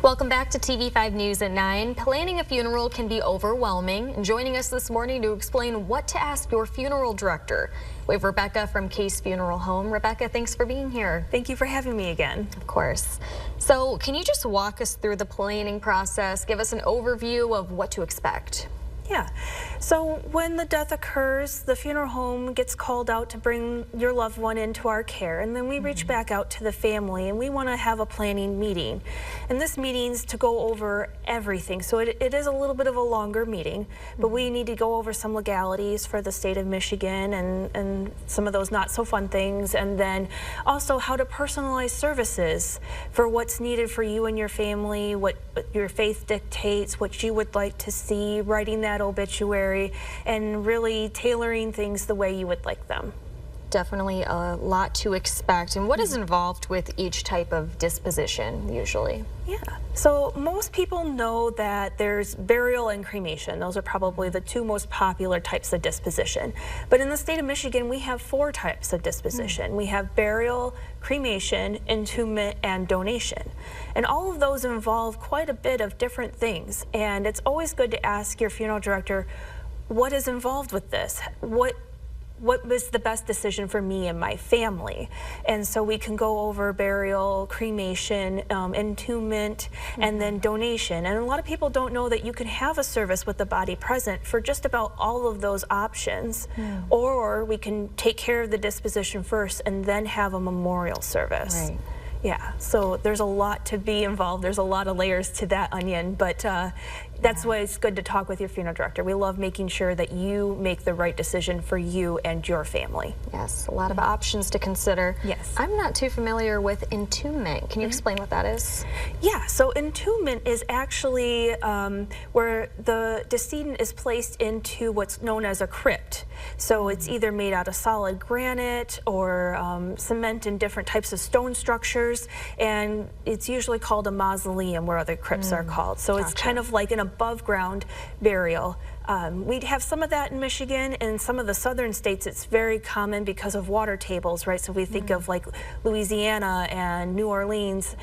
Welcome back to TV5 News at 9. Planning a funeral can be overwhelming. Joining us this morning to explain what to ask your funeral director, we have Rebecca from Case Funeral Home. Rebecca, thanks for being here. Thank you for having me again. Of course. So can you just walk us through the planning process, give us an overview of what to expect? Yeah. So when the death occurs, the funeral home gets called out to bring your loved one into our care, and then we reach back out to the family and we want to have a planning meeting. And this meeting's to go over everything. So it is a little bit of a longer meeting, but we need to go over some legalities for the state of Michigan and some of those not so fun things, and then also how to personalize services for what's needed for you and your family, what your faith dictates, what you would like to see, writing that obituary, and really tailoring things the way you would like them. Definitely a lot to expect. And what is involved with each type of disposition usually? Yeah, so most people know that there's burial and cremation. Those are probably the two most popular types of disposition. But in the state of Michigan, we have 4 types of disposition. We have burial, cremation, entombment, and donation. And all of those involve quite a bit of different things. And it's always good to ask your funeral director, what is involved with this? What was the best decision for me and my family? And so we can go over burial, cremation, entombment, and then donation. And a lot of people don't know that you can have a service with the body present for just about all of those options. Or we can take care of the disposition first and then have a memorial service. Right. Yeah, so there's a lot to be involved. There's a lot of layers to that onion, but that's why it's good to talk with your funeral director. We love making sure that you make the right decision for you and your family. Yes, a lot of options to consider. Yes. I'm not too familiar with entombment. Can you explain what that is? Yeah, so entombment is actually where the decedent is placed into what's known as a crypt. So it's either made out of solid granite or cement and different types of stone structures, and it's usually called a mausoleum, where other crypts are called. So it's kind of like an above ground burial. We have some of that in Michigan. In some of the southern states, it's very common because of water tables, right? So we think of like Louisiana and New Orleans.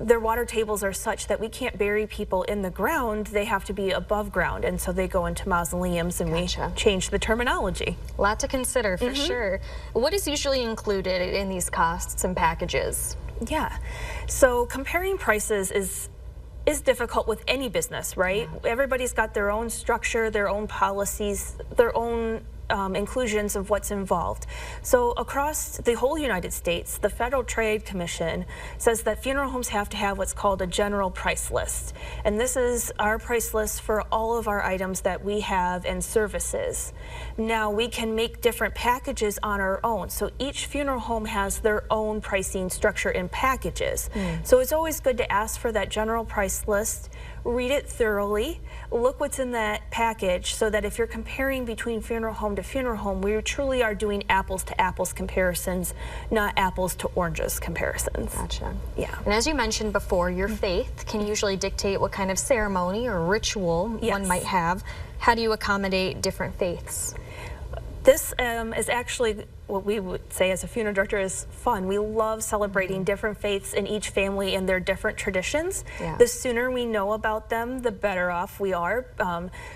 Their water tables are such that we can't bury people in the ground. They have to be above ground, and so they go into mausoleums, and we change the terminology. A lot to consider for sure. What is usually included in these costs and packages? Yeah, so comparing prices is difficult with any business, right? Everybody's got their own structure, their own policies, their own inclusions of what's involved. So across the whole United States, the Federal Trade Commission says that funeral homes have to have what's called a general price list. And this is our price list for all of our items that we have and services. Now we can make different packages on our own. So each funeral home has their own pricing structure in packages. So it's always good to ask for that general price list, read it thoroughly, look what's in that package, so that if you're comparing between funeral home to funeral home, we truly are doing apples to apples comparisons, not apples to oranges comparisons. Gotcha. Yeah. And as you mentioned before, your faith can usually dictate what kind of ceremony or ritual one might have. How do you accommodate different faiths? This is actually what we would say as a funeral director is fun. We love celebrating different faiths in each family and their different traditions. The sooner we know about them, the better off we are.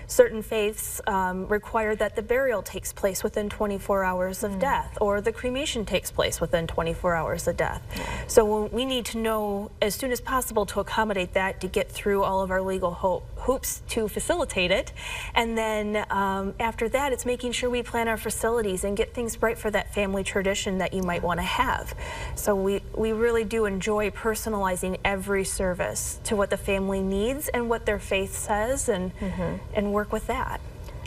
Certain faiths require that the burial takes place within 24 hours of death, or the cremation takes place within 24 hours of death. So we need to know as soon as possible to accommodate that, to get through all of our legal hoops to facilitate it. And then after that, it's making sure we plan our facilities and get things right for that family tradition that you might want to have. So we really do enjoy personalizing every service to what the family needs and what their faith says, and work with that.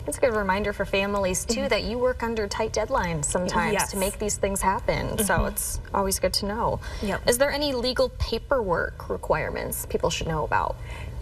It's a good reminder for families too that you work under tight deadlines sometimes to make these things happen. So it's always good to know. Is there any legal paperwork requirements people should know about?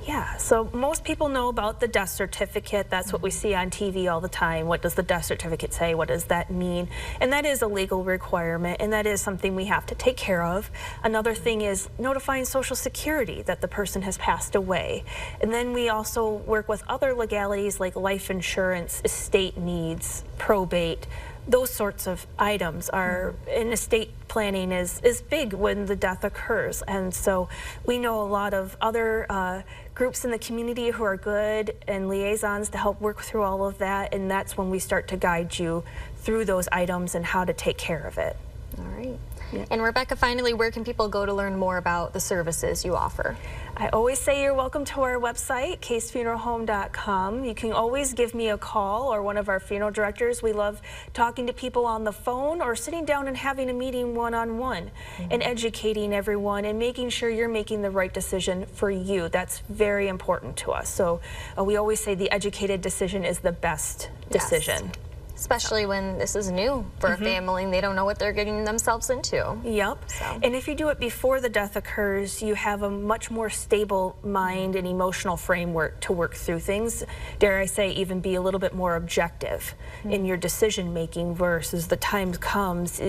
Yeah, so most people know about the death certificate. That's what we see on TV all the time. What does the death certificate say? What does that mean? And that is a legal requirement, and that is something we have to take care of. Another thing is notifying Social Security that the person has passed away. And then we also work with other legalities like life insurance, estate needs, probate, those sorts of items are in estate planning is big when the death occurs. And so we know a lot of other groups in the community who are good and liaisons to help work through all of that, and that's when we start to guide you through those items and how to take care of it. All right. Yeah. And Rebecca, finally, where can people go to learn more about the services you offer? I always say you're welcome to our website, casefuneralhome.com. You can always give me a call or one of our funeral directors. We love talking to people on the phone or sitting down and having a meeting one-on-one and educating everyone and making sure you're making the right decision for you. That's very important to us. So we always say the educated decision is the best decision. Yes. Especially when this is new for a family and they don't know what they're getting themselves into. Yep. And if you do it before the death occurs, you have a much more stable mind and emotional framework to work through things. Dare I say, even be a little bit more objective in your decision making versus the time comes.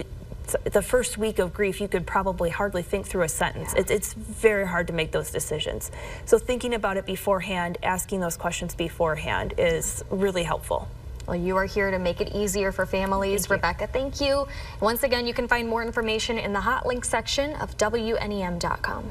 The first week of grief, you could probably hardly think through a sentence. It's very hard to make those decisions. So thinking about it beforehand, asking those questions beforehand is really helpful. Well, you are here to make it easier for families. Rebecca, thank you. Once again, you can find more information in the hot link section of WNEM.com.